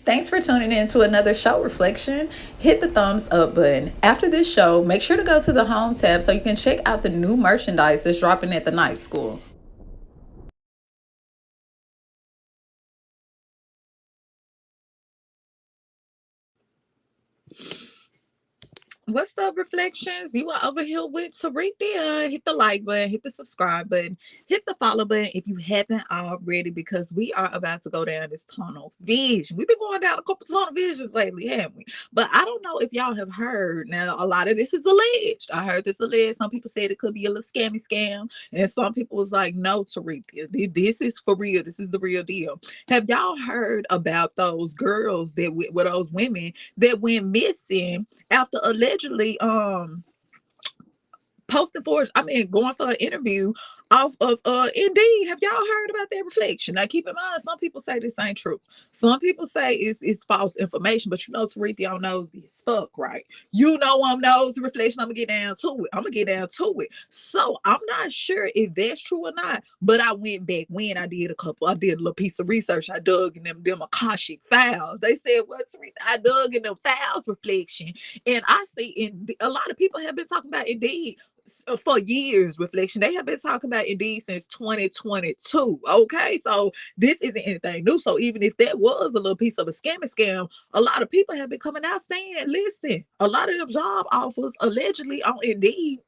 Thanks for tuning in to another show reflection. Hit the thumbs up button. After this show, make sure to go to the home tab so you can check out the new merchandise that's dropping at the night school. What's up, reflections? You are over here with Sarithia. Hit the like button, hit the subscribe button, hit the follow button if you haven't already, because we are about to go down this tunnel vision. We've been going down a couple tunnel visions lately, haven't we? But I don't know if y'all have heard. Now, a lot of this is alleged. I heard this alleged. Some people said it could be a little scam, and some people was like, "No, Sarithia, this is for real. This is the real deal." Have y'all heard about those girls that were those women that went missing after allegedly posting for going for an interview off of Indeed? Have y'all heard about that reflection? Now keep in mind, some people say this ain't true. Some people say it's false information, but you know Teresa on nosy as fuck, right? You know I'm nosy reflection. I'm gonna get down to it. So I'm not sure if that's true or not, but I went back when I did a little piece of research. I dug in them Akashic files. They said, "What, Teresa?" I dug in them files reflection, and I see in a lot of people have been talking about Indeed for years. Reflection, they have been talking about Indeed since 2022. Okay, so this isn't anything new. So even if that was a little piece of a scam, a lot of people have been coming out saying, listen, a lot of them job offers allegedly on Indeed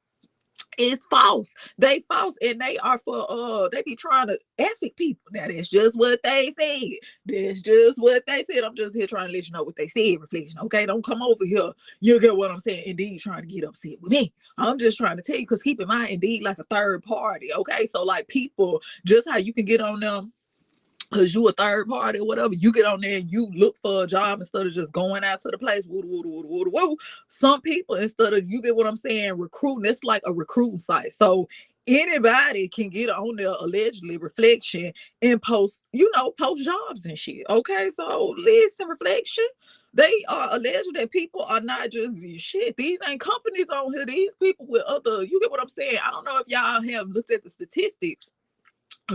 is false. They false, and they are for they be trying to ethic people. Now that's just what they said. That's just what they said. I'm just here trying to let you know what they said, reflection. Okay, don't come over here. You get what I'm saying? Indeed trying to get upset with me. I'm just trying to tell you, because keep in mind, Indeed like a third party. Okay, so like people, just how you can get on them because you a third party or whatever, you get on there and you look for a job instead of just going out to the place. Woo, woo, woo, woo, woo. Some people, instead of, you get what I'm saying, recruiting, it's like a recruiting site. So anybody can get on there, allegedly, reflection, and post jobs and shit. Okay, so listen, reflection. They are alleged that people are not just shit. These ain't companies on here. These people with other, you get what I'm saying? I don't know if y'all have looked at the statistics.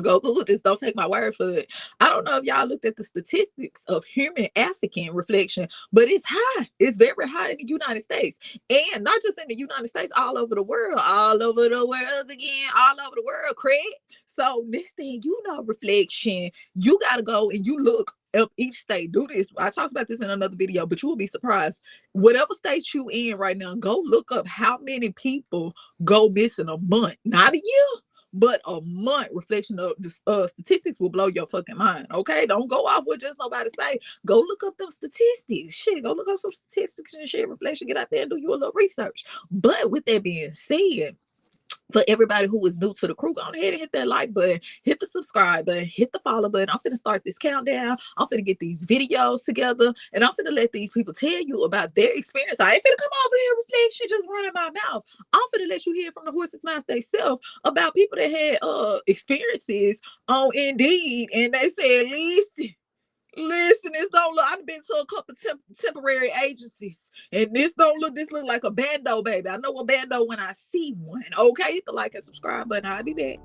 Go Google this. Don't take my word for it. I don't know if y'all looked at the statistics of human African reflection, but it's high. It's very high in the United States. And not just in the United States, all over the world. All over the world again. All over the world, Craig. So next thing you know, reflection, you got to go and you look up each state. Do this. I talked about this in another video, but you will be surprised. Whatever state you in right now, go look up how many people go missing a month. Not a year, but a month. Reflection of the statistics will blow your fucking mind. Okay, don't go off what just nobody say. Go look up them statistics. Shit, go look up some statistics and shit. Reflection, get out there and do you a little research. But with that being said, for everybody who is new to the crew, go ahead and hit that like button, hit the subscribe button, hit the follow button. I'm finna start this countdown. I'm finna get these videos together, and I'm finna let these people tell you about their experience. I ain't finna come over here reflection just running my mouth. I'm finna let you hear from the horse's mouth themselves about people that had experiences on Indeed, and they said, listen, this don't look. I've been to a couple temporary agencies, and this don't look. This look like a bando, baby. I know a bando when I see one. Okay, hit the like and subscribe button. I'll be back.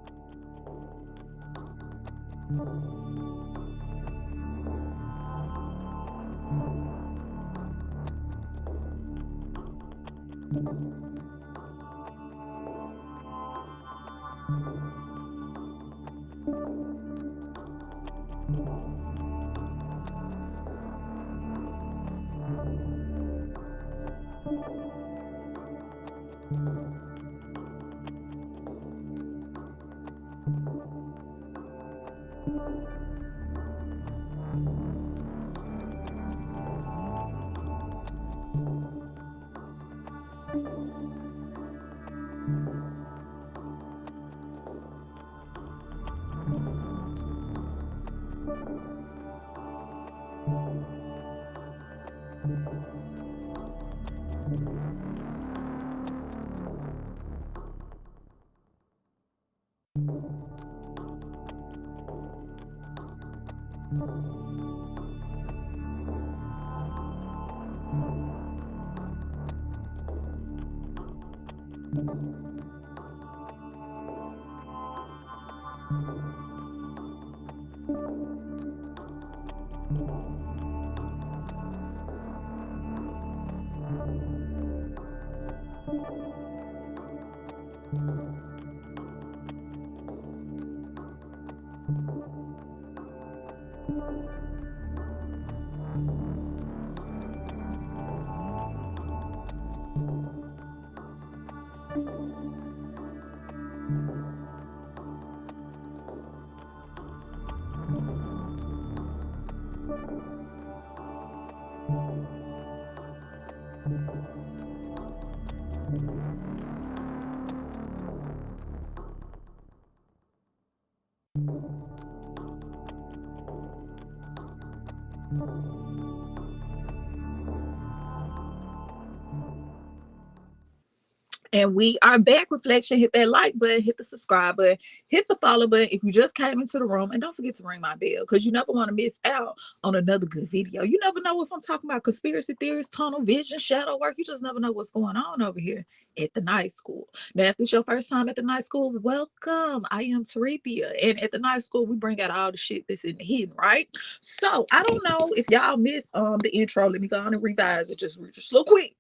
And we are back. Reflection. Hit that like button, hit the subscribe button, hit the follow button if you just came into the room. And don't forget to ring my bell, because you never want to miss out on another good video. You never know if I'm talking about conspiracy theories, tunnel vision, shadow work. You just never know what's going on over here at the night school. Now, if this is your first time at the night school, welcome. I am Tarithia. And at the night school, we bring out all the shit that's in the hidden, right? So I don't know if y'all missed the intro. Let me go on and revise it just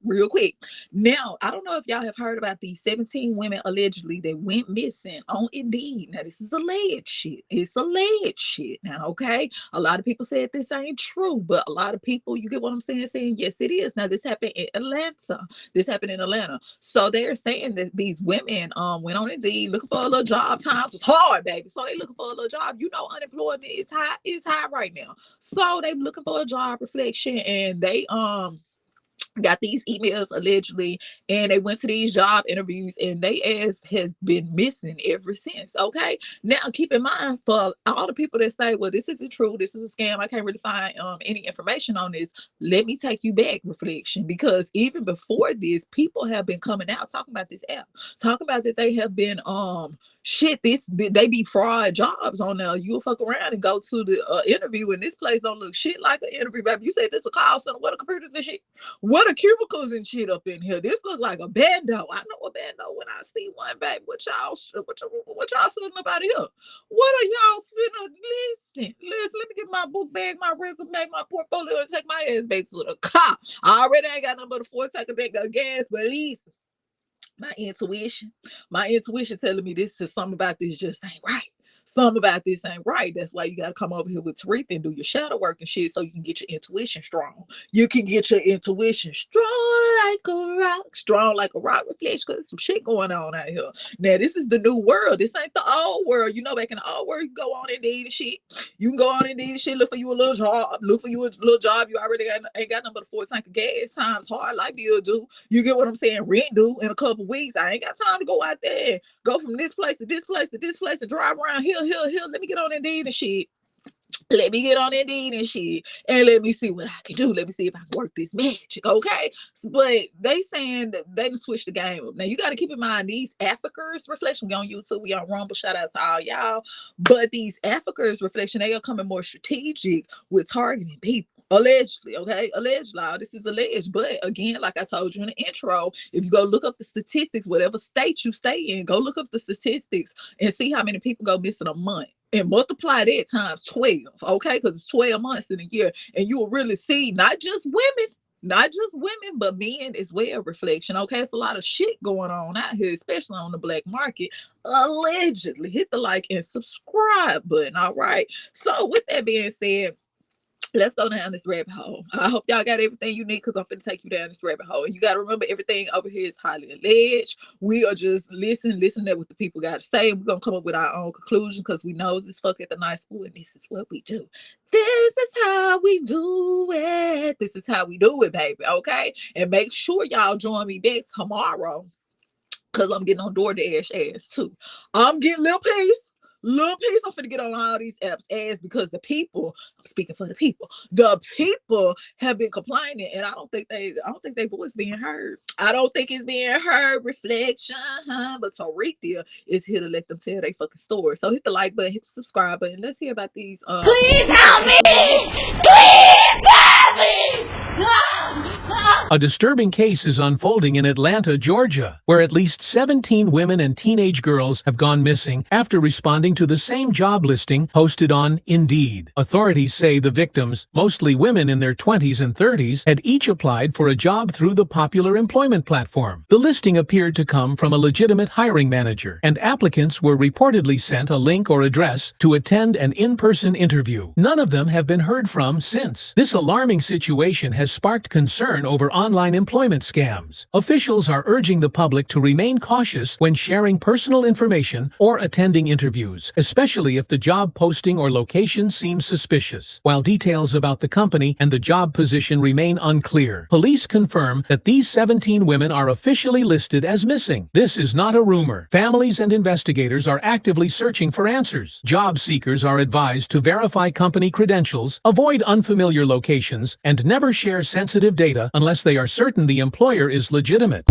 real quick. Now, I don't know if y'all have heard about these 17 women allegedly that went missing on Indeed. Now, this is alleged shit. It's alleged shit. Now, okay? A lot of people said this ain't true, but a lot of people, you get what I'm saying, yes, it is. Now, this happened in Atlanta. So they're saying that these women went on Indeed looking for a little job. Times was hard, baby. So they looking for a little job. You know, unemployment is high right now. So they looking for a job. Reflection, and they got these emails allegedly, and they went to these job interviews, and they ass has been missing ever since. Okay, now keep in mind, for all the people that say, well, this isn't true, this is a scam, I can't really find any information on this, let me take you back, Reflection, because even before this, people have been coming out talking about this app, talking about that they have been they be fraud jobs on there. You'll fuck around and go to the interview, and this place don't look shit like an interview, baby. You said this a call center, what a computers and shit, what are cubicles and shit up in here? This look like a bando. I know a bando when I see one, baby. What y'all sitting up out of here? What are y'all finna listen? Let me get my book bag, my resume, my portfolio, and take my ass back to the car. I already ain't got nothing but a 4-tank of gas, but listen. My intuition telling me this is something about this just ain't right. Something about this ain't right. That's why you got to come over here with Tarith and do your shadow work and shit, so you can get your intuition strong. You can get your intuition strong like a rock, Reflection, because there's some shit going on out here. Now, this is the new world. This ain't the old world. You know, back in the old world, you go on Indeed and shit. You can go on Indeed and shit, look for you a little job. You already ain't got nothing but a 4-tank of gas. Times hard like bill do. You get what I'm saying? Rent due in a couple weeks. I ain't got time to go out there, go from this place to this place to this place, and drive around here. Let me get on Indeed and shit. And let me see what I can do. Let me see if I can work this magic, okay? But they saying that they done switched the game up. Now, you got to keep in mind, these Africans, Reflection, we on YouTube, we on Rumble, shout out to all y'all. But these Africans, Reflection, they are coming more strategic with targeting people. Allegedly, okay? Allegedly, this is alleged. But again, like I told you in the intro, if you go look up the statistics, whatever state you stay in, go look up the statistics and see how many people go missing a month. And multiply that times 12, okay? Because it's 12 months in a year. And you will really see not just women, but men as well, Reflection, okay? It's a lot of shit going on out here, especially on the black market. Allegedly. Hit the like and subscribe button, all right? So with that being said, let's go down this rabbit hole. I hope y'all got everything you need, because I'm finna take you down this rabbit hole. And you got to remember, everything over here is highly alleged. We are just listening to what the people got to say. We're going to come up with our own conclusion, because we know this fuck at the night school, and this is what we do. This is how we do it. This is how we do it, baby, okay? And make sure y'all join me back tomorrow, because I'm getting on DoorDash ass too. I'm getting little piece. I'm finna get on all these apps ass, because the people, I'm speaking for the people have been complaining, and I don't think their voice being heard. I don't think it's being heard, Reflection, but Tarithia is here to let them tell their fucking story. So hit the like button, hit the subscribe button. Let's hear about these Please help me! Please help me! A disturbing case is unfolding in Atlanta, Georgia, where at least 17 women and teenage girls have gone missing after responding to the same job listing posted on Indeed. Authorities say the victims, mostly women in their 20s and 30s, had each applied for a job through the popular employment platform. The listing appeared to come from a legitimate hiring manager, and applicants were reportedly sent a link or address to attend an in-person interview. None of them have been heard from since. This alarming situation has sparked concern over online employment scams. Officials are urging the public to remain cautious when sharing personal information or attending interviews, especially if the job posting or location seems suspicious. While details about the company and the job position remain unclear, police confirm that these 17 women are officially listed as missing. This is not a rumor. Families and investigators are actively searching for answers. Job seekers are advised to verify company credentials, avoid unfamiliar locations, and never share sensitive data unless they are certain the employer is legitimate.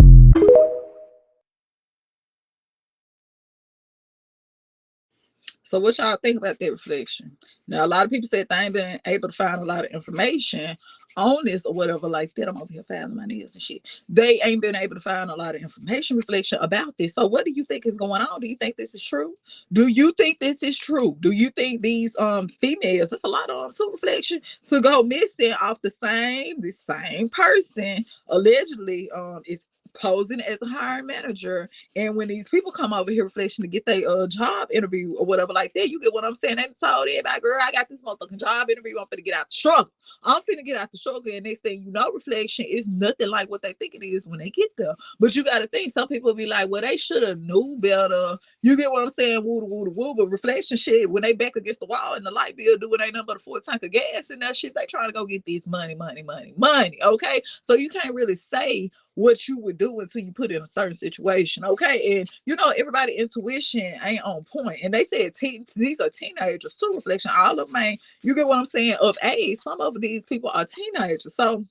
So what y'all think about that reflection? Now, a lot of people said they ain't been able to find a lot of information on this or whatever like that. I'm over here filing my nails and shit. They ain't been able to find a lot of information reflection about this. So what do you think is going on? Do you think this is true? Do you think this is true? Do you think these females, that's a lot of them too, reflection, to go missing off the same person allegedly is posing as a hiring manager, and when these people come over here reflection to get their job interview or whatever like that, you get what I'm saying? They told everybody, girl, I got this motherfucking job interview, I'm finna get out the struggle. I'm finna get out the struggle, and next thing you know, reflection is nothing like what they think it is when they get there. But you gotta think, some people be like, well, they should have knew better. You get what I'm saying? Woo woo woo. But reflection shit, when they back against the wall and the light bill doing ain't nothing but a full tank of gas and that shit, they trying to go get this money. Okay, so you can't really say what you would do until you put in a certain situation, okay? And you know, everybody intuition ain't on point. And they said these are teenagers too, reflection. All of them ain't, you get what I'm saying, of age. Some of these people are teenagers. So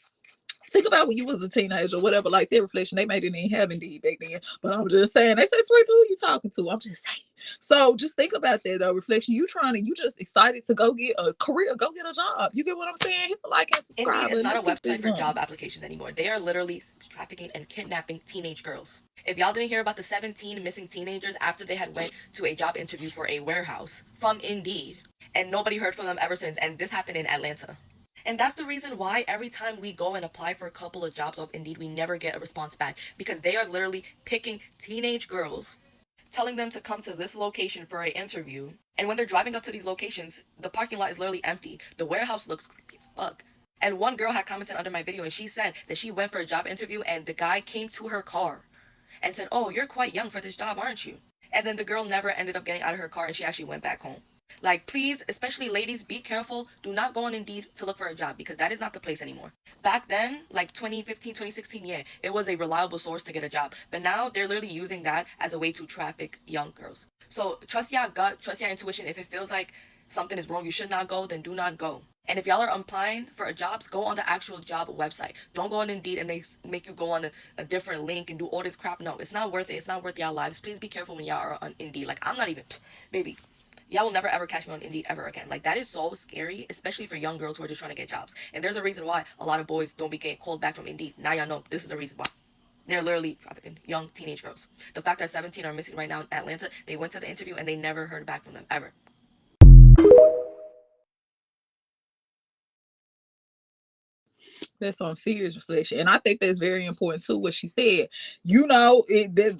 think about when you was a teenager or whatever, like their reflection, they may didn't even have Indeed back then. But I'm just saying, they said, sweet, who you talking to? I'm just saying. So just think about that though, reflection. You just excited to go get a career, go get a job. You get what I'm saying? Hit the like and subscribe. Indeed is not a website for job applications anymore. They are literally trafficking and kidnapping teenage girls. If y'all didn't hear about the 17 missing teenagers after they had went to a job interview for a warehouse from Indeed, and nobody heard from them ever since, and this happened in Atlanta. And that's the reason why every time we go and apply for a couple of jobs off Indeed, we never get a response back, because they are literally picking teenage girls, telling them to come to this location for an interview. And when they're driving up to these locations, the parking lot is literally empty. The warehouse looks creepy as fuck. And one girl had commented under my video, and she said that she went for a job interview and the guy came to her car and said, oh, you're quite young for this job, aren't you? And then the girl never ended up getting out of her car, and she actually went back home. Like, please, especially ladies, be careful. Do not go on Indeed to look for a job, because that is not the place anymore. Back then, like 2015, 2016, yeah, it was a reliable source to get a job. But now they're literally using that as a way to traffic young girls. So trust your gut, trust your intuition. If it feels like something is wrong, you should not go, then do not go. And if y'all are applying for jobs, go on the actual job website. Don't go on Indeed and they make you go on a different link and do all this crap. No, it's not worth it. It's not worth y'all lives. Please be careful when y'all are on Indeed. Like, I'm not even, baby. Y'all will never ever catch me on Indeed ever again. Like, that is so scary, especially for young girls who are just trying to get jobs. And there's a reason why a lot of boys don't be getting called back from Indeed. Now y'all know this is the reason why. They're literally trafficking young teenage girls. The fact that 17 are missing right now in Atlanta, they went to the interview and they never heard back from them ever. That's some serious reflection. And I think that's very important too, what she said. You know,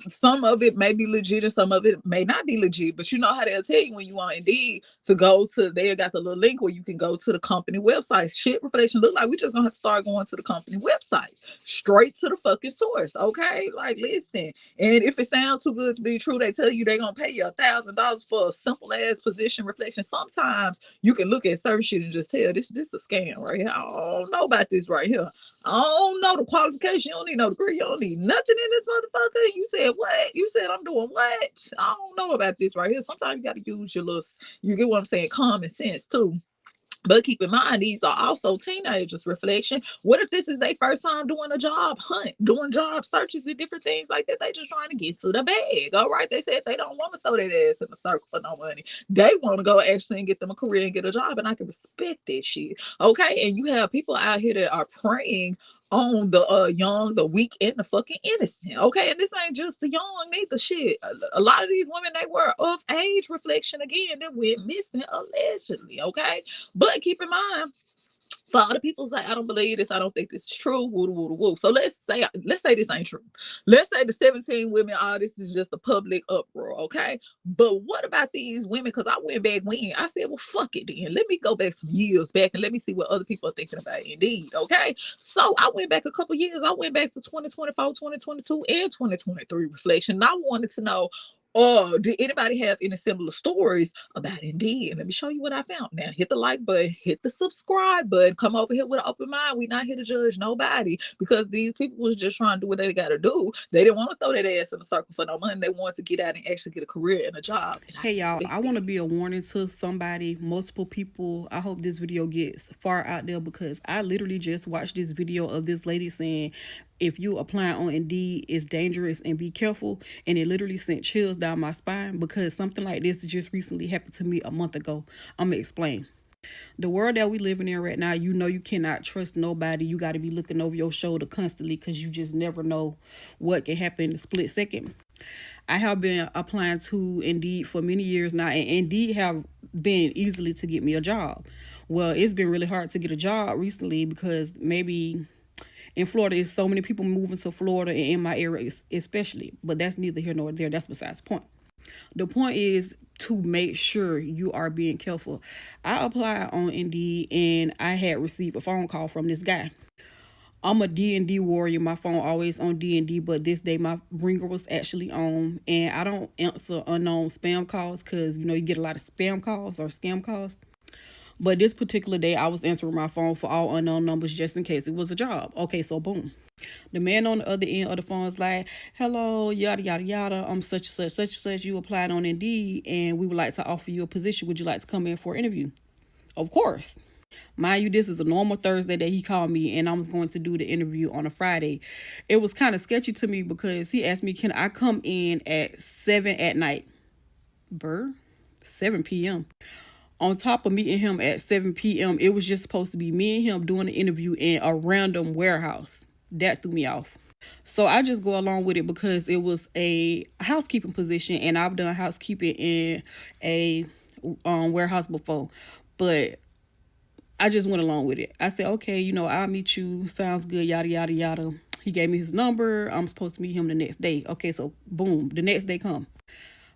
some of it may be legit and some of it may not be legit, but you know how they'll tell you when you want Indeed to go to, they got the little link where you can go to the company website. Shit, reflection look like we just gonna have to start going to the company website. Straight to the fucking source, okay? Like, listen. And if it sounds too good to be true, they tell you they're gonna pay you $1,000 for a simple ass position reflection. Sometimes you can look at certain shit and just tell this a scam right here. I don't know about this right here. I don't know the qualification. You don't need no degree. You don't need nothing in this motherfucker. You said what? You said I'm doing what? I don't know about this right here. Sometimes you got to use your little, you get what I'm saying, common sense too. But keep in mind, these are also teenagers' reflection. What if this is their first time doing a job hunt, doing job searches and different things like that? They just trying to get to the bag. All right. They said they don't want to throw their ass in a circle for no money. They want to go actually and get them a career and get a job. And I can respect that shit. Okay. And you have people out here that are preying on the young, the weak, and the fucking innocent. Okay. And this ain't just the young, neither shit. A lot of these women, they were of age reflection again that went missing allegedly. Okay. But keep in mind, for all the people say, I don't believe this, I don't think this is true, woo woo woo. So let's say this ain't true. Let's say the 17 women, all this is just a public uproar, okay? But what about these women? Because I went back when I said, well, fuck it then. Let me go back some years back and let me see what other people are thinking about Indeed, okay? So I went back a couple years. I went back to 2024, 2022, and 2023 reflection. And I wanted to know, oh, did anybody have any similar stories about Indeed? And let me show you what I found. Now, hit the like button, hit the subscribe button. Come over here with an open mind. We're not here to judge nobody because these people was just trying to do what they got to do. They didn't want to throw that ass in a circle for no money. They wanted to get out and actually get a career and a job. And Hey y'all, I want to be a warning to somebody, multiple people. I hope this video gets far out there because I literally just watched this video of this lady saying if you apply on Indeed, it's dangerous and be careful. And it literally sent chills down my spine because something like this just recently happened to me a month ago. I'm going to explain. The world that we living in right now, you know you cannot trust nobody. You got to be looking over your shoulder constantly because you just never know what can happen in a split second. I have been applying to Indeed for many years now, and Indeed have been easily to get me a job. Well, it's been really hard to get a job recently because maybe in Florida, there's so many people moving to Florida and in my area especially. But that's neither here nor there. That's besides the point. The point is to make sure you are being careful. I applied on Indeed and I had received a phone call from this guy. I'm a D&D warrior. My phone always on D&D, but this day my ringer was actually on, and I don't answer unknown spam calls because, you know, you get a lot of spam calls or scam calls. But this particular day, I was answering my phone for all unknown numbers just in case it was a job. Okay, so boom. The man on the other end of the phone is like, hello, yada, yada, yada. I'm such and such. You applied on Indeed, and we would like to offer you a position. Would you like to come in for an interview? Of course. Mind you, this is a normal Thursday that he called me, and I was going to do the interview on a Friday. It was kind of sketchy to me because he asked me, can I come in at 7 at night? 7 p.m. On top of meeting him at 7 p.m., it was just supposed to be me and him doing the interview in a random warehouse. That threw me off. So I just go along with it because it was a housekeeping position, and I've done housekeeping in a warehouse before. But I just went along with it. I said, okay, you know, I'll meet you. Sounds good, yada, yada, yada. He gave me his number. I'm supposed to meet him the next day. Okay, so boom, the next day come.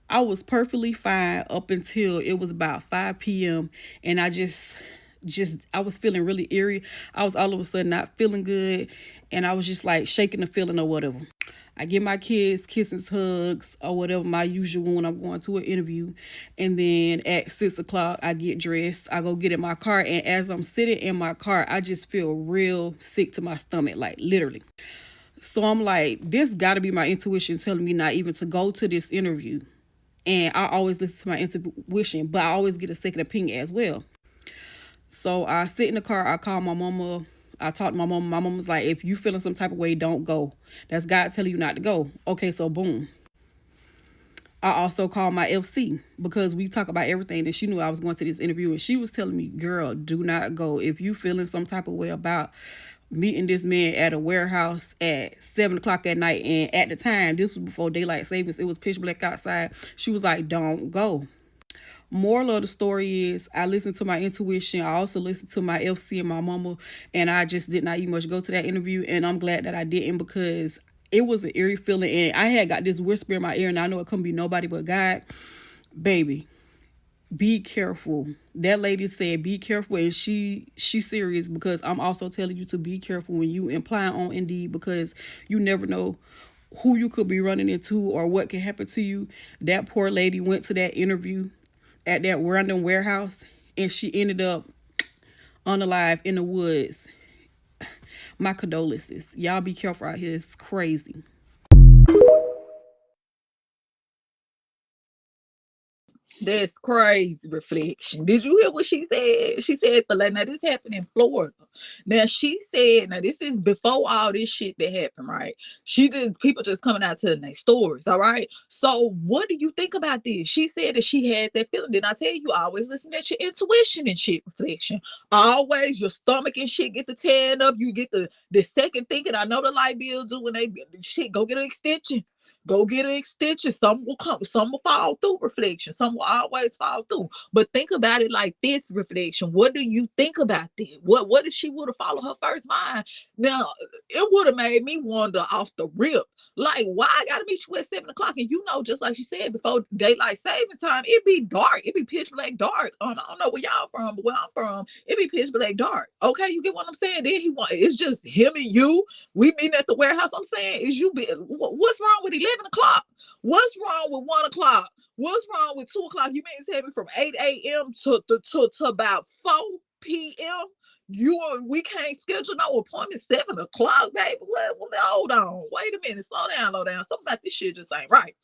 I was perfectly fine up until it was about 5 p.m. And I I was feeling really eerie. I was all of a sudden not feeling good. And I was just like shaking the feeling or whatever. I give my kids kisses, hugs, or whatever, my usual when I'm going to an interview. And then at 6 o'clock, I get dressed. I go get in my car. And as I'm sitting in my car, I just feel real sick to my stomach, like literally. So I'm like, this got to be my intuition telling me not even to go to this interview. And I always listen to my intuition, but I always get a second opinion as well. So I sit in the car. I call my mama. I talked to my mom. My mom was like, if you feeling some type of way, don't go. That's God telling you not to go. Okay, so boom. I also called my FC because we talk about everything, and she knew I was going to this interview, and she was telling me, girl, do not go. If you feeling some type of way about meeting this man at a warehouse at 7 o'clock at night, and at the time, this was before daylight savings, it was pitch black outside. She was like, don't go. Moral of the story is I listened to my intuition. I also listened to my FC and my mama, and I just did not even much go to that interview. And I'm glad that I didn't because it was an eerie feeling. And I had got this whisper in my ear, and I know it couldn't be nobody but God. Baby, be careful. That lady said be careful, and she's serious because I'm also telling you to be careful when you apply on Indeed because you never know who you could be running into or what can happen to you. That poor lady went to that interview at that random warehouse, and she ended up unalive in the woods. My condolences. Y'all be careful out here. It's crazy. That's crazy, reflection. Did you hear what she said? She said, now this happened in Florida. Now she said, now this is before all this shit that happened, right? People just coming out telling their stories, all right? So what do you think about this? She said that she had that feeling. Did I tell you, always listen to your intuition and shit, reflection. Always your stomach and shit get the tearing up. You get the second thinking. I know the light bills do when they shit, go get an extension. Go get an extension. Some will come, some will fall through, reflection. Some will always fall through. But think about it like this, reflection. What do you think about this? What if she would have followed her first mind? Now, it would have made me wonder off the rip. Like, why I gotta meet you at 7 o'clock? And you know, just like she said, before daylight saving time, it be dark. It be pitch black dark. I don't know where y'all from, but where I'm from, it be pitch black dark. Okay, you get what I'm saying? Then it's just him and you. We meeting at the warehouse. I'm saying, what's wrong with 11 o'clock? What's wrong with 1 o'clock? What's wrong with 2 o'clock? You mean it's having from 8 a.m. to about 4 p.m.? We can't schedule no appointment 7 o'clock, baby. Hold on. Wait a minute. Slow down. Something about this shit just ain't right.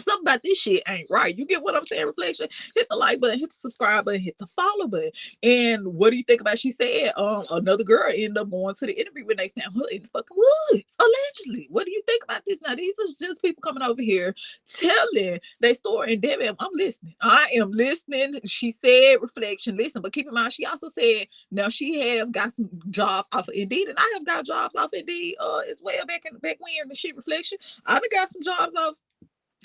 Something about this shit ain't right. You get what I'm saying, reflection? Hit the like button, hit the subscribe button, hit the follow button. And what do you think about? She said another girl ended up going to the interview when they found her in the fucking woods, allegedly. What do you think about this? Now, these are just people coming over here telling their story. And Debbie, I'm listening. I am listening. She said, reflection, listen, but keep in mind, she also said now she have got some jobs off of Indeed, and I have got jobs off Indeed as well back when the shit, reflection. I done got some jobs off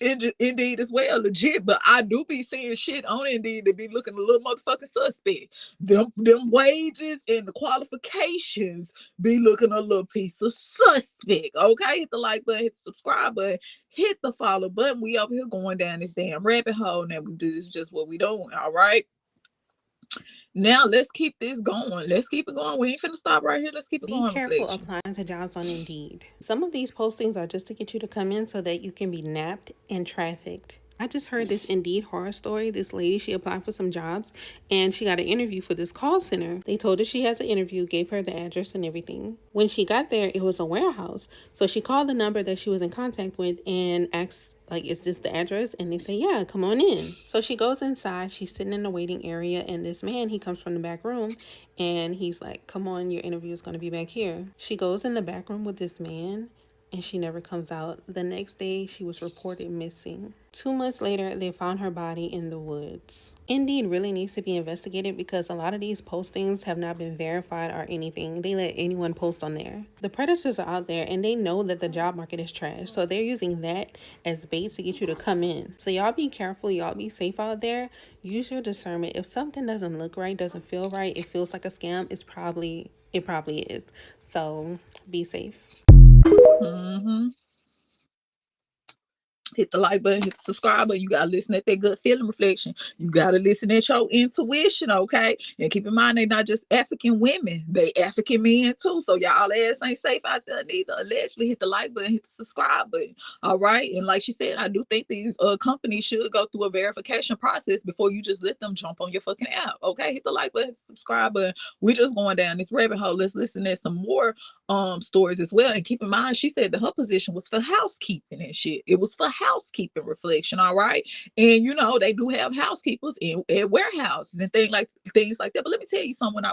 Indeed as well, legit. But I do be seeing shit on Indeed that be looking a little motherfucking suspect. Them wages and the qualifications be looking a little piece of suspect. Okay, hit the like button, hit the subscribe button, hit the follow button. We over here going down this damn rabbit hole. Now we do this is just what we doing. All right. Now let's keep this going. Let's keep it going. We ain't finna stop right here. Let's keep it Be going. careful applying to jobs on Indeed. Some of these postings are just to get you to come in so that you can be napped and trafficked. I just heard this Indeed horror story. This lady, she applied for some jobs and she got an interview for this call center. They told her she has an interview, gave her the address and everything. When she got there, it was a warehouse. So she called the number that she was in contact with and asked, like, is this the address? And they say, yeah, come on in. So she goes inside. She's sitting in the waiting area. And this man, he comes from the back room and he's like, come on, your interview is going to be back here. She goes in the back room with this man and she never comes out. The next day, she was reported missing. 2 months later, they found her body in the woods. Indeed really needs to be investigated because a lot of these postings have not been verified or anything. They let anyone post on there. The predators are out there and they know that the job market is trash. So they're using that as bait to get you to come in. So y'all be careful. Y'all be safe out there. Use your discernment. If something doesn't look right, doesn't feel right, it feels like a scam, it probably is. So be safe. Mm-hmm. Hit the like button, hit the subscribe button. You gotta listen at that good feeling, reflection. You gotta listen at your intuition, okay? And keep in mind, they not just African women, they African men too. So y'all ass ain't safe out there neither. Allegedly, hit the like button, hit the subscribe button. All right. And like she said, I do think these companies should go through a verification process before you just let them jump on your fucking app. Okay. Hit the like button, subscribe button. We're just going down this rabbit hole. Let's listen to some more stories as well. And keep in mind, she said that her position was for housekeeping and shit. It was for housekeeping, reflection. All right. And you know, they do have housekeepers at warehouses and things like that. But let me tell you something. When I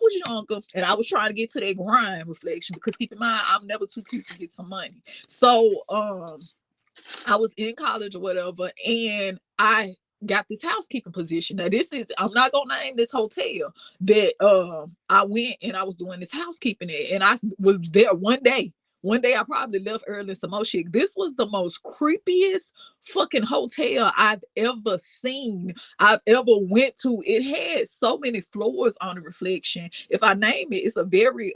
was younger and I was trying to get to that grind, reflection, because keep in mind, I'm never too cute to get some money. So I was in college or whatever, and I got this housekeeping position. Now I'm not gonna name this hotel that I went and I was doing this housekeeping at, and I was there one day. One day I probably left early some more shit. This was the most creepiest fucking hotel I've ever seen, I've ever went to. It had so many floors on the, reflection. If I name it, it's a very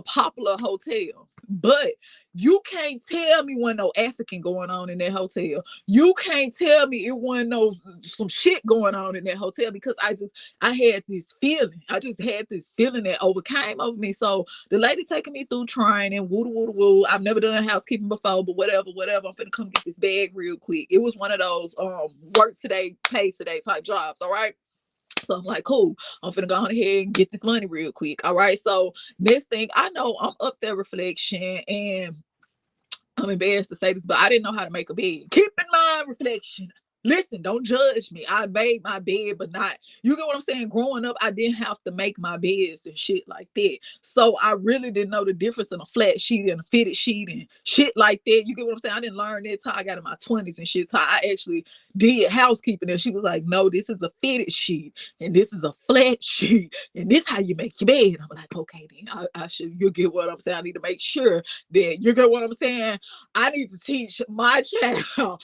popular hotel. But you can't tell me when no African going on in that hotel. You can't tell me it wasn't some shit going on in that hotel, because I had this feeling. I just had this feeling that overcame over me. So the lady taking me through training, woo. I've never done housekeeping before, but whatever. I'm finna come get this bag real quick. It was one of those work today, pay today type jobs. All right. So I'm like, cool, I'm finna go ahead and get this money real quick. All right. So next thing I know, I'm up there, reflection, and I'm embarrassed to say this, but I didn't know how to make a bed. Keep in mind, reflection, Listen, don't judge me. I made my bed, but not, you get what I'm saying? Growing up, I didn't have to make my beds and shit like that. So I really didn't know the difference in a flat sheet and a fitted sheet and shit like that. You get what I'm saying? I didn't learn that till I got in my 20s and shit. Till I actually did housekeeping. And she was like, no, this is a fitted sheet and this is a flat sheet. And this how you make your bed. I'm like, okay, then I should, you get what I'm saying? I need to make sure that, you get what I'm saying? I need to teach my child,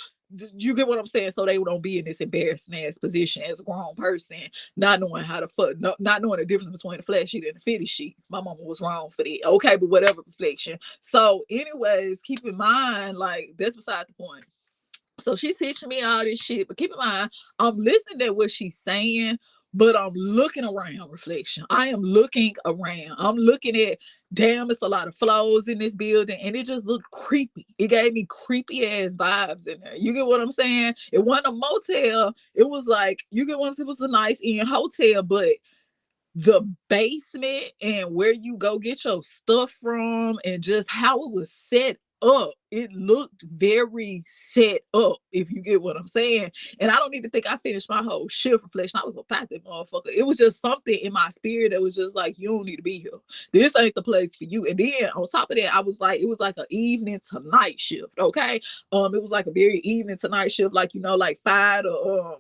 you get what I'm saying? So they don't be in this embarrassing ass position as a grown person, not knowing how to fuck, not knowing the difference between the flat sheet and the fitted sheet. My mama was wrong for that. Okay, but whatever, reflection. So, anyways, keep in mind, like, that's beside the point. So she's teaching me all this shit, but keep in mind, I'm listening to what she's saying, but I'm looking around, reflection. I am looking around. I'm looking at, damn, it's a lot of flows in this building, and it just looked creepy. It gave me creepy ass vibes in there. You get what I'm saying? It wasn't a motel. It was like, you get what I'm saying? It was a nice inn hotel, but the basement and where you go get your stuff from and just how it was set up, it looked very set up, if you get what I'm saying. And I don't even think I finished my whole shift, reflection. I was a passive motherfucker. It was just something in my spirit that was just like, you don't need to be here. This ain't the place for you. And then on top of that, I was like, it was like an evening to night shift. Okay. It was like a very evening to night shift, like, you know, like 5 to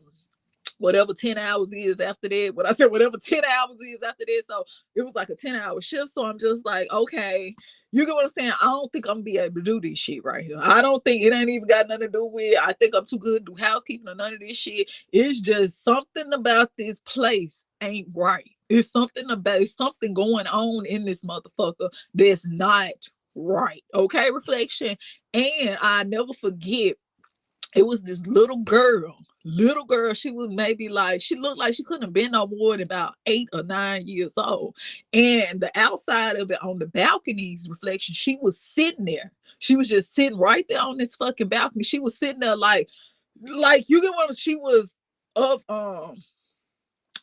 whatever 10 hours is after that. What I said, whatever 10 hours is after that. So it was like a 10-hour shift. So I'm just like, okay, you get what I'm saying? I don't think I'm gonna be able to do this shit right here. I don't think, it ain't even got nothing to do with, I think I'm too good to do housekeeping or none of this shit. It's just something about this place ain't right. It's something going on in this motherfucker that's not right. Okay, reflection. And I never forget, it was this little girl. She was maybe like, she looked like she couldn't have been no more than about 8 or 9 years old. And the outside of it, on the balconies, reflection, she was sitting there. She was just sitting right there on this fucking balcony. She was sitting there like you get what, she was of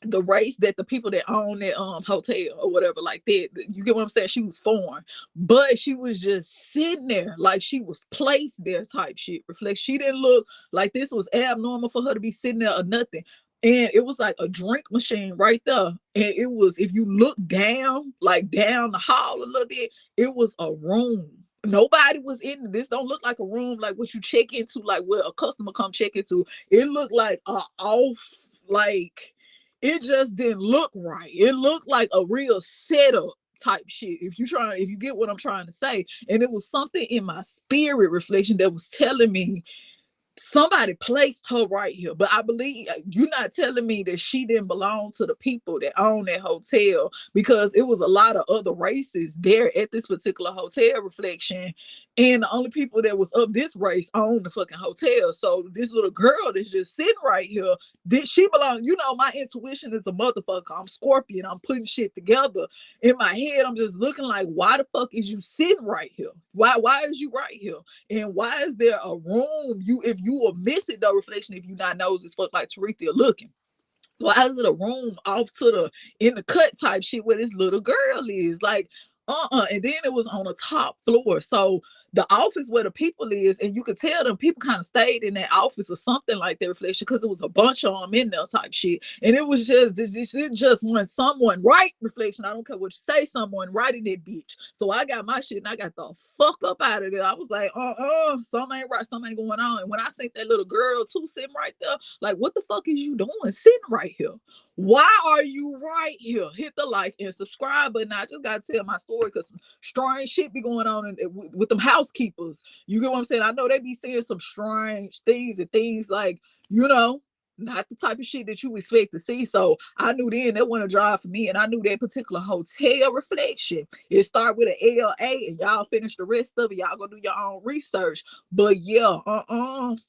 the race that the people that own that hotel or whatever like that. You get what I'm saying? She was foreign, but she was just sitting there like she was placed there type shit. Reflect. She didn't look like this was abnormal for her to be sitting there or nothing. And it was like a drink machine right there. And it was, if you look down, like down the hall a little bit, it was a room. Nobody was in this. Don't look like a room like what you check into, like where a customer come check into. It looked like a off, like, it just didn't look right. It looked like a real setup type shit. If you get what I'm trying to say. And it was something in my spirit, reflection, that was telling me somebody placed her right here. But I believe you're not telling me that she didn't belong to the people that own that hotel, because it was a lot of other races there at this particular hotel, reflection. And the only people that was of this race own the fucking hotel. So this little girl that's just sitting right here, did she belong? You know, my intuition is a motherfucker. I'm Scorpion. I'm putting shit together in my head. I'm just looking like, why the fuck is you sitting right here? Why is you right here? And why is there a room? If you will miss it though, reflection, if you not knows as fuck like Terethia looking. Why is it a room off to the in the cut type shit where this little girl is? Like, and then it was on the top floor. So the office where the people is, and you could tell them people kind of stayed in that office or something like that, reflection, because it was a bunch of them in there type shit. And it was just it just when someone right, reflection, I don't care what you say, someone right in that bitch. So I got my shit and I got the fuck up out of there. I was like, something ain't right, something ain't going on. And when I seen that little girl too sitting right there, like, what the fuck is you doing sitting right here? Why are you right here? Hit the like and subscribe button. I just gotta tell my story because some strange shit be going on with them housekeepers. You get what I'm saying? I know they be seeing some strange things and things like, you know, not the type of shit that you expect to see. So I knew then that wasn't a drive for me. And I knew that particular hotel, reflection, it started with an LA, and y'all finish the rest of it. Y'all go do your own research. But yeah, and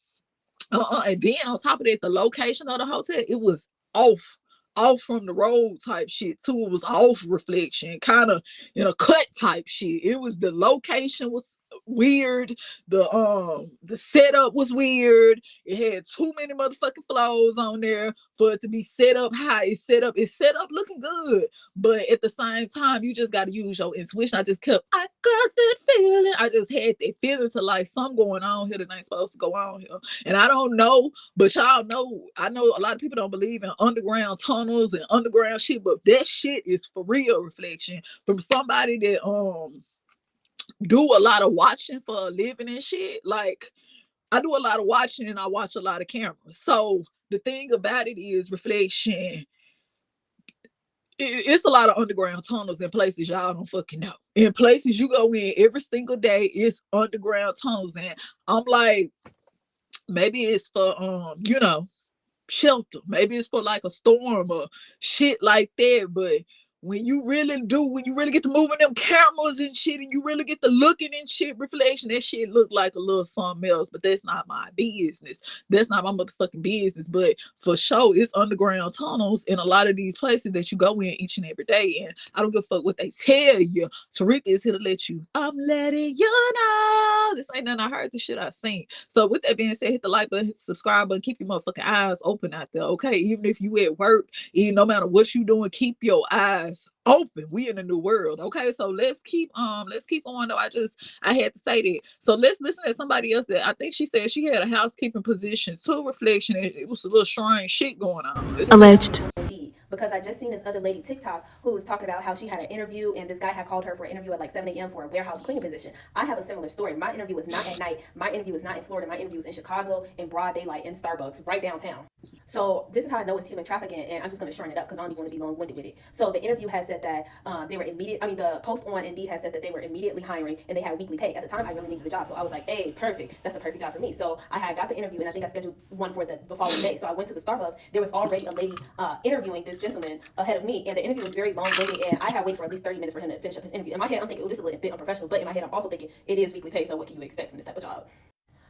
then on top of that, the location of the hotel, it was off from the road type shit too. It was off, reflection, kind of in a cut type shit. It was, the location was weird. The setup was weird. It had too many motherfucking flows on there for it to be set up how it's set up. It's set up looking good, but at the same time, you just got to use your intuition. I got that feeling. I just had that feeling to like something going on here that ain't supposed to go on here. And I don't know, but y'all know, I know a lot of people don't believe in underground tunnels and underground shit, but that shit is for real. Reflection from somebody that do a lot of watching for a living and shit. Like, I do a lot of watching and I watch a lot of cameras. So the thing about it is, Reflection, it's a lot of underground tunnels in places y'all don't fucking know. In places you go in every single day, it's underground tunnels. And I'm like, maybe it's for shelter. Maybe it's for like a storm or shit like that. But when you really get to moving them cameras and shit, and you really get to looking and shit, Reflection, that shit look like a little something else. But that's not my business. That's not my motherfucking business. But for sure, it's underground tunnels in a lot of these places that you go in each and every day. And I don't give a fuck what they tell you. Tarika is here to let you. I'm letting you know. This ain't nothing I heard. This shit I seen. So with that being said, hit the like button, hit the subscribe button, keep your motherfucking eyes open out there, okay? Even if you at work, no matter what you doing, keep your eyes open. We in a new world, okay? So let's keep going though. I had to say that. So let's listen to somebody else that I think she said she had a housekeeping position to. Reflection. It was a little strange shit going on. Alleged. Because I just seen this other lady TikTok who was talking about how she had an interview and this guy had called her for an interview at like 7 a.m. for a warehouse cleaning position. I have a similar story. My interview was not at night. My interview was not in Florida. My interview was in Chicago in broad daylight in Starbucks right downtown. So this is how I know it's human trafficking, and I'm just going to shorten it up because I don't even want to be long-winded with it. So the interview had said that the post on Indeed had said that they were immediately hiring and they had weekly pay. At the time, I really needed a job, so I was like, hey, perfect. That's the perfect job for me. So I had got the interview, and I think I scheduled one for the following day. So I went to the Starbucks. There was already a lady interviewing this gentleman ahead of me, and the interview was very long-winded, and I had waited for at least 30 minutes for him to finish up his interview. In my head, I'm thinking, oh, this is a bit unprofessional, but in my head, I'm also thinking it is weekly pay, so what can you expect from this type of job?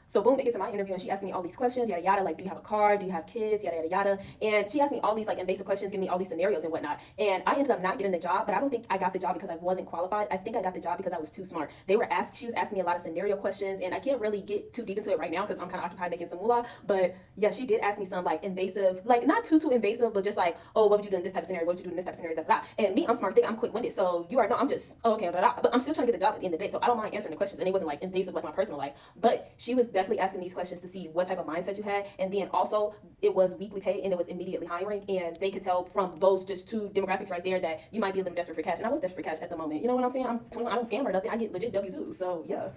So boom, it gets to my interview and she asked me all these questions, yada yada, like, do you have a car? Do you have kids? Yada yada yada. And she asked me all these like invasive questions, giving me all these scenarios and whatnot. And I ended up not getting the job, but I don't think I got the job because I wasn't qualified. I think I got the job because I was too smart. She was asking me a lot of scenario questions, and I can't really get too deep into it right now because I'm kind of occupied making some moolah. But yeah, she did ask me some like invasive, like not too invasive, but just like, oh, what would you do in this type of scenario? What would you do in this type of scenario? Da, da, da. And me, I'm smart, I'm quick-witted, so you already know I'm just, oh, okay, da, da. But I'm still trying to get the job at the end of the day, so I don't mind answering the questions. And it wasn't like invasive like my personal life, but she was definitely asking these questions to see what type of mindset you had. And then also it was weekly pay and it was immediately hiring, and they could tell from those just two demographics right there that you might be a little desperate for cash. And I was desperate for cash at the moment. You know what I'm saying? I'm 21, I don't scam or nothing. I get legit W2. So yeah.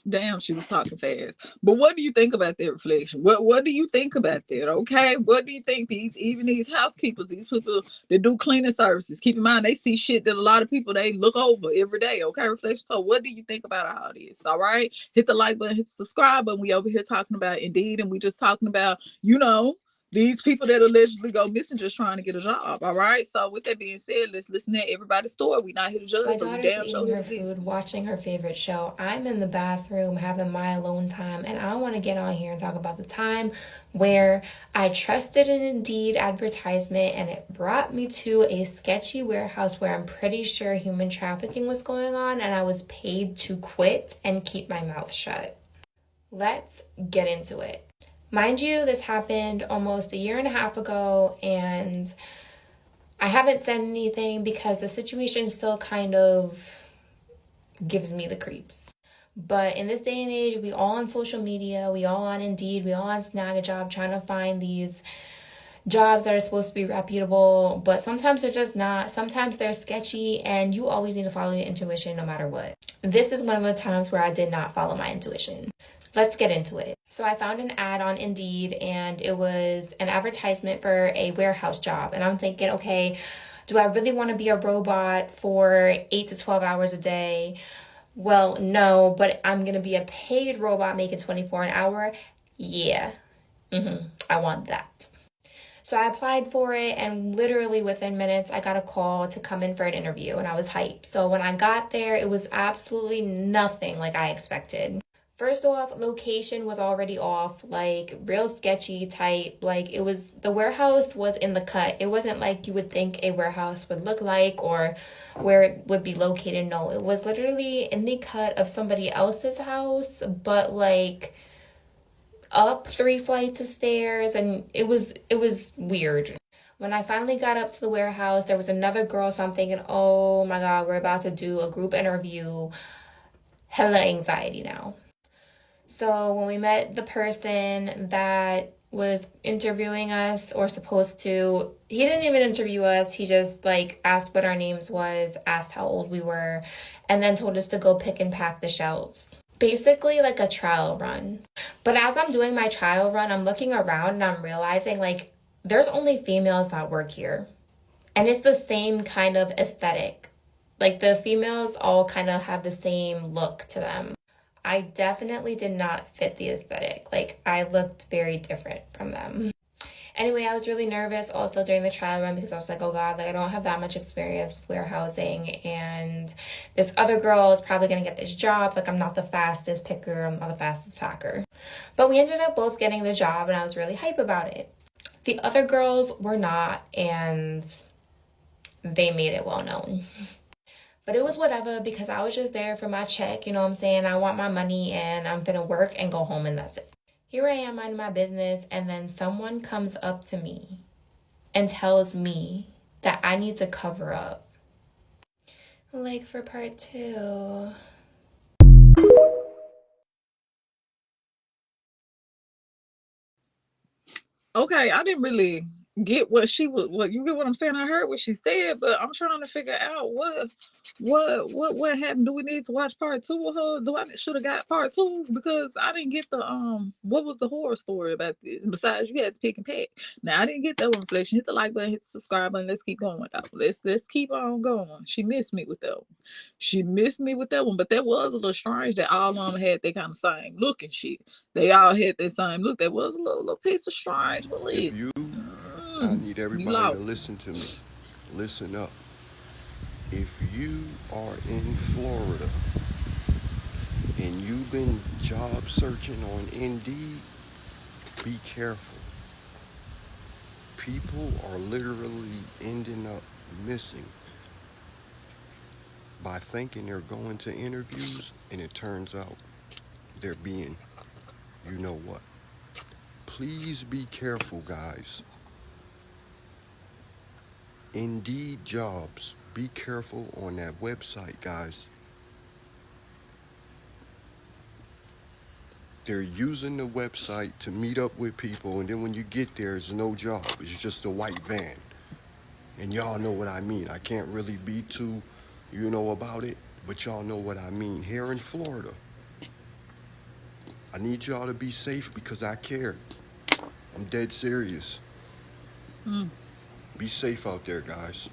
Damn, she was talking fast. But what do you think about that, Reflection? What do you think about that? Okay, what do you think these housekeepers, these people that do cleaning services? Keep in mind they see shit that a lot of people they look over every day. Okay, Reflection. So what do you think about all this? All right, hit the like button, hit the subscribe button. We over here talking about Indeed, and we just talking about these people that allegedly go missing just trying to get a job. All right. So with that being said, let's listen to everybody's story. We not here to judge. My but we daughter's damn eating sure her food, watching her favorite show. I'm in the bathroom having my alone time, and I want to get on here and talk about the time where I trusted an Indeed advertisement and it brought me to a sketchy warehouse where I'm pretty sure human trafficking was going on, and I was paid to quit and keep my mouth shut. Let's get into it. Mind you, this happened almost a year and a half ago, and I haven't said anything because the situation still kind of gives me the creeps. But in this day and age, we all on social media, we all on Indeed, we all on Snag a Job trying to find these jobs that are supposed to be reputable, but sometimes they're just not. Sometimes they're sketchy, and you always need to follow your intuition no matter what. This is one of the times where I did not follow my intuition. Let's get into it. So I found an ad on Indeed, and it was an advertisement for a warehouse job. And I'm thinking, okay, do I really want to be a robot for 8 to 12 hours a day? Well, no, but I'm going to be a paid robot making $24 an hour. Yeah, I want that. So I applied for it, and literally within minutes, I got a call to come in for an interview, and I was hyped. So when I got there, it was absolutely nothing like I expected. First off, location was already off, like real sketchy type. Like the warehouse was in the cut. It wasn't like you would think a warehouse would look like or where it would be located. No, it was literally in the cut of somebody else's house, but like up 3 flights of stairs, and it was weird. When I finally got up to the warehouse, there was another girl, so I'm thinking, oh my God, we're about to do a group interview. Hella anxiety now. So when we met the person that was interviewing us, or supposed to, he didn't even interview us. He just like asked what our names was, asked how old we were, and then told us to go pick and pack the shelves. Basically like a trial run. But as I'm doing my trial run, I'm looking around and I'm realizing like there's only females that work here. And it's the same kind of aesthetic. Like the females all kind of have the same look to them. I definitely did not fit the aesthetic. Like I looked very different from them. Anyway, I was really nervous also during the trial run because I was like, oh God, like I don't have that much experience with warehousing, and this other girl is probably gonna get this job. Like I'm not the fastest picker, I'm not the fastest packer. But we ended up both getting the job and I was really hype about it. The other girls were not, and they made it well known. But it was whatever because I was just there for my check, you know what I'm saying? I want my money and I'm gonna work and go home and that's it. Here I am minding my business, and then someone comes up to me and tells me that I need to cover up. Like for part 2. Okay, I didn't really get what she was. What you get what I'm saying? I heard what she said, but I'm trying to figure out what happened. Do we need to watch part 2 of her? Do I should have got part 2 because I didn't get the what was the horror story about this? Besides, you had to pick and pack. Now I didn't get that one. Reflection. Hit the like button, hit the subscribe button. Let's keep going. Though. Let's keep on going. She missed me with that one. She missed me with that one, but that was a little strange that all of them had that kind of same look and shit. They all had that same look. That was a little piece of strange, but If listen. I need You everybody to lost. listen to me. Listen up. If you are in Florida and you've been job searching on Indeed, be careful. People are literally ending up missing by thinking they're going to interviews, and it turns out they're being, you know what. Please be careful, guys. Indeed jobs. Be careful on that website, guys. They're using the website to meet up with people, and then when you get there, it's no job. It's just a white van. And y'all know what I mean. I can't really be too, about it, but y'all know what I mean. Here in Florida, I need y'all to be safe because I care. I'm dead serious. Be safe out there, guys.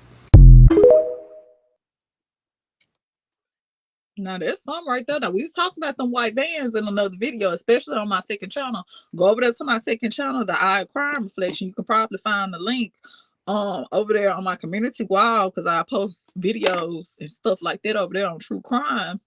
Now there's some right there. Now we was talking about them white vans in another video, especially on my second channel. Go over there to my second channel, the Eye of Crime Reflection. You can probably find the link over there on my community wall because I post videos and stuff like that over there on true crime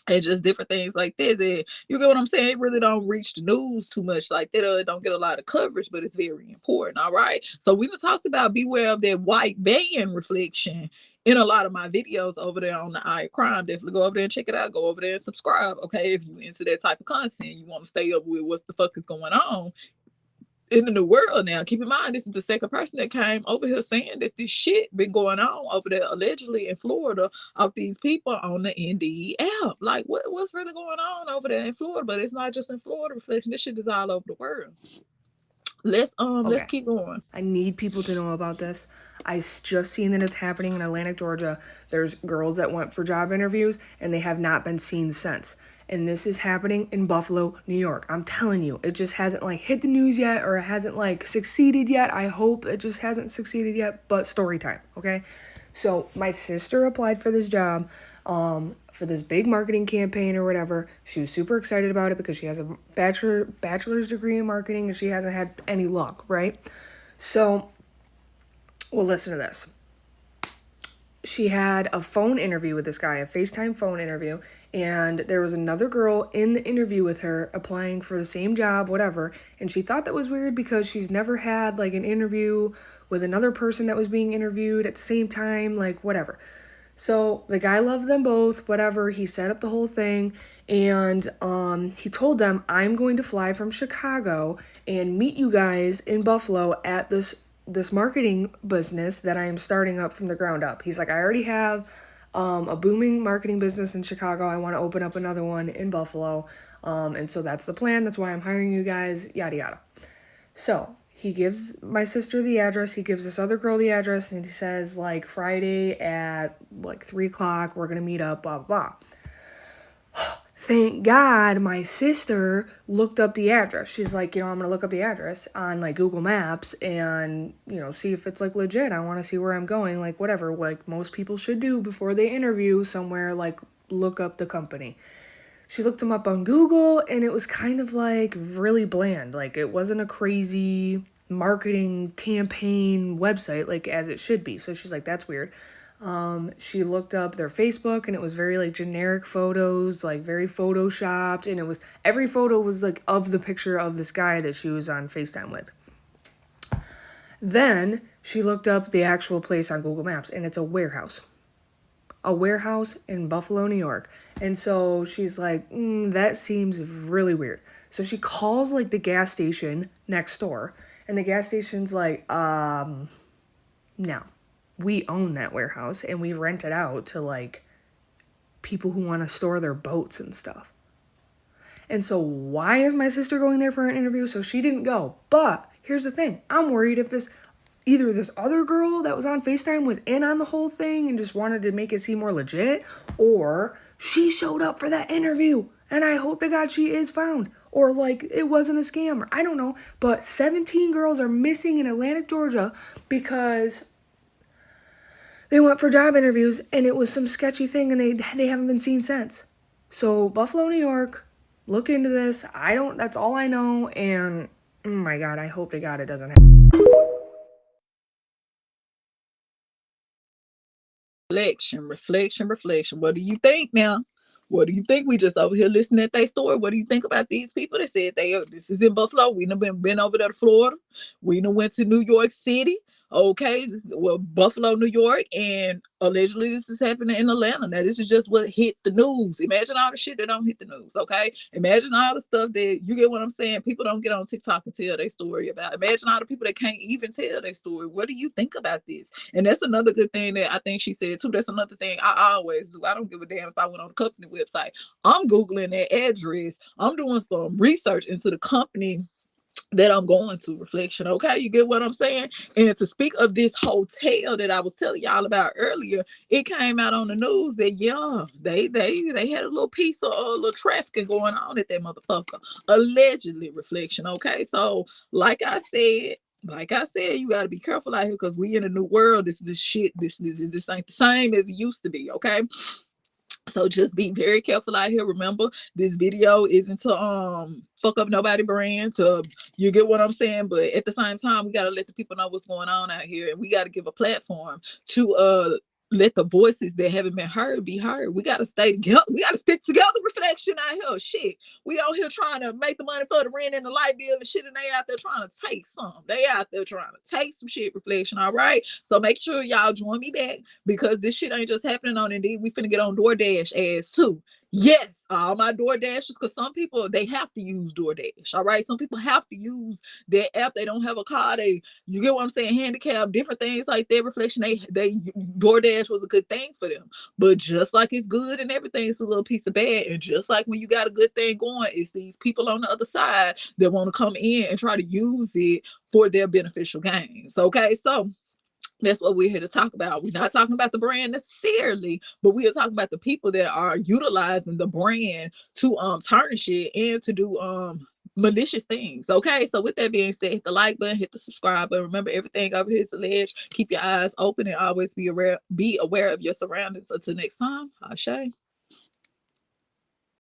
and just different things like that. And you get what I'm saying? It really don't reach the news too much like that. It don't get a lot of coverage, but it's very important. All right. So we done talked about beware of that white van reflection in a lot of my videos over there on the Eye of Crime. Definitely go over there and check it out. Go over there and subscribe. Okay. If you into that type of content, you want to stay up with what the fuck is going on in the new world now. Keep in mind, this is the second person that came over here saying that this shit been going on over there allegedly in Florida of these people on the Indeed app. Like, what's really going on over there in Florida? But it's not just in Florida. Reflection, this shit is all over the world. Let's keep going. I need people to know about this. I just seen that it's happening in Atlanta, Georgia. There's girls that went for job interviews and they have not been seen since. And this is happening in Buffalo, New York. I'm telling you, it just hasn't hit the news yet, or it hasn't succeeded yet. I hope it just hasn't succeeded yet, but story time, okay? So my sister applied for this job, for this big marketing campaign or whatever. She was super excited about it because she has a bachelor's degree in marketing and she hasn't had any luck, right? So, well, listen to this. she had a phone interview with this guy, a FaceTime phone interview, and there was another girl in the interview with her applying for the same job, whatever, and she thought that was weird because she's never had like an interview with another person that was being interviewed at the same time, like whatever. So the guy loved them both, whatever. He set up the whole thing, and he told them, I'm going to fly from Chicago and meet you guys in Buffalo at this marketing business that I am starting up from the ground up. He's like, I already have a booming marketing business in Chicago. I want to open up another one in Buffalo. And so that's the plan. That's why I'm hiring you guys, yada, yada. So he gives my sister the address. He gives this other girl the address, and he says, like, Friday at, like, 3 o'clock, we're going to meet up, blah, blah, blah. Thank God my sister looked up the address. She's like, I'm going to look up the address on, like, Google Maps and, see if it's, like, legit. I want to see where I'm going, like, whatever, like most people should do before they interview somewhere, like, look up the company. She looked them up on Google, and it was kind of, like, really bland. Like, it wasn't a crazy marketing campaign website, like, as it should be. So she's like, that's weird. She looked up their Facebook, and it was very, like, generic photos, like, very photoshopped, and every photo was, like, of the picture of this guy that she was on FaceTime with. Then she looked up the actual place on Google Maps, and it's a warehouse in Buffalo, New York. And so she's like, that seems really weird. So she calls, like, the gas station next door, and the gas station's like, no. We own that warehouse, and we rent it out to, like, people who want to store their boats and stuff. And so why is my sister going there for an interview? So she didn't go. But here's the thing. I'm worried if either this other girl that was on FaceTime was in on the whole thing and just wanted to make it seem more legit, or she showed up for that interview, and I hope to God she is found. Or, like, it wasn't a scam, or I don't know. But 17 girls are missing in Atlantic, Georgia because they went for job interviews, and it was some sketchy thing, and they haven't been seen since. So, Buffalo, New York, look into this. That's all I know, and, oh my God, I hope to God it doesn't happen. Reflection. What do you think now? What do you think? We just over here listening at their story. What do you think about these people that said this is in Buffalo? We done been over there to Florida. We done went to New York City. Okay, Buffalo, New York, and allegedly this is happening in Atlanta. Now, this is just what hit the news. Imagine all the shit that don't hit the news, okay? Imagine all the stuff that, you get what I'm saying, people don't get on TikTok and tell their story about. Imagine all the people that can't even tell their story. What do you think about this? And that's another good thing that I think she said, too. That's another thing I always do. I don't give a damn if I went on the company website. I'm Googling their address. I'm doing some research into the company that I'm going to. Reflection, okay? You get what I'm saying? And to speak of this hotel that I was telling y'all about earlier, it came out on the news that they had a little piece of a little trafficking going on at that motherfucker, allegedly. Reflection, okay? So like I said, you got to be careful out here, because we in a new world. This shit, this ain't the same as it used to be, okay? So just be very careful out here. Remember, this video isn't to fuck up nobody brand. You get what I'm saying? But at the same time, we gotta let the people know what's going on out here, and we gotta give a platform to let the voices that haven't been heard be heard. We gotta stay together. We gotta stick together. Reflection out here. Shit. We out here trying to make the money for the rent and the light bill and shit, and they out there trying to take some. They out there trying to take some shit. Reflection. All right. So make sure y'all join me back, because this shit ain't just happening on Indeed. We finna get on DoorDash ass too. Yes, all my DoorDashers, because some people, they have to use DoorDash. All right. Some people have to use their app. They don't have a car. You get what I'm saying? Handicap, different things like that. Reflection. They DoorDash was a good thing for them. But just like it's good and everything, it's a little piece of bad. And just like when you got a good thing going, it's these people on the other side that want to come in and try to use it for their beneficial gains. Okay. So that's what we're here to talk about. We're not talking about the brand necessarily, but we are talking about the people that are utilizing the brand to tarnish it and to do malicious things. Okay, so with that being said, hit the like button, hit the subscribe button. Remember, everything over here is alleged. Keep your eyes open and always be aware of your surroundings. Until next time, Ashe.